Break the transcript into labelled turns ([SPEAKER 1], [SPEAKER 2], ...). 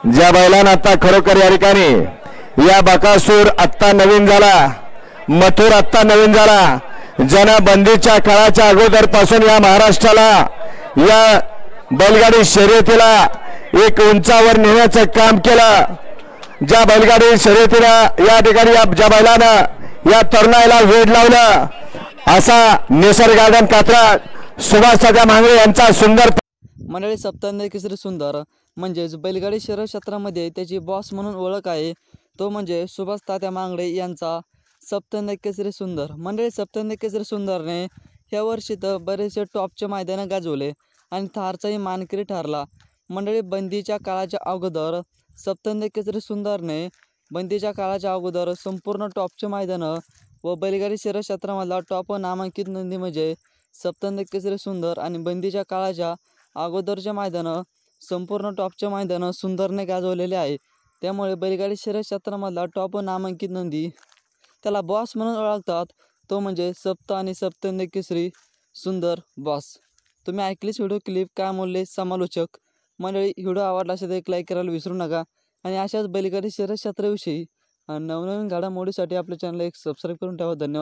[SPEAKER 1] ज्या बैलांना आता खरोखर या ठिकाणी या बकासूर आत्ता नवीन झाला, मथुर आत्ता नवीन झाला, ज्यानं बंदीच्या काळाच्या अगोदर पासून या महाराष्ट्राला या बैलगाडी शर्यतीला एक उंचावर नेण्याचं काम केलं। ज्या बैलगाडी शर्यतीला या ठिकाणी ज्या बैलानं या तरुणाईला वेड लावलं असा निसर्ग गार्डन कात्रा सुभाष तात्या मांगळे यांचा सुंदर
[SPEAKER 2] मंडळी। सप्तंद केसरी सुंदर म्हणजेच बैलगाडी शर्यत क्षेत्रामध्ये त्याची बॉस म्हणून ओळख आहे, तो म्हणजे सुभाष तात्या मांगळे यांचा सप्तंद केसरी सुंदर। मंडळी, सप्तंद केसरी सुंदरने ह्या वर्षी तर बरेचसे टॉपचे मैदान गाजवले आणि थारचाही मानकरी ठरला। मंडळी, बंदीच्या काळाच्या अगोदर सप्तंद केसरी सुंदरने बंदीच्या काळाच्या अगोदर संपूर्ण टॉपचे मैदान व बैलगाडी शर्यत क्षेत्रामधला टॉप नामांकित नंदी म्हणजे सप्तंद केसरी सुंदर आणि बंदीच्या काळाच्या अगोदरचे मैदान संपूर्ण टॉपचे मैदान सुंदरने गाजवलेले आहे। त्यामुळे बैलगाडी शर्यत क्षेत्रामधला टॉप नामांकित नंदी त्याला बॉस म्हणून ओळखतात, तो म्हणजे सप्त आणि सप्तंद केसरी सुंदर बॉस। तुम्ही ऐकलीच व्हिडिओ क्लिप, काय बोलले समालोचक मंडळी। व्हिडिओ आवडला असेल तर एक लाईक करायला विसरू नका आणि अशाच बैलगाडी शर्यत क्षेत्राविषयी नवनवीन घडामोडीसाठी आपल्या चॅनलला एक सबस्क्राईब करून ठेवा। धन्यवाद।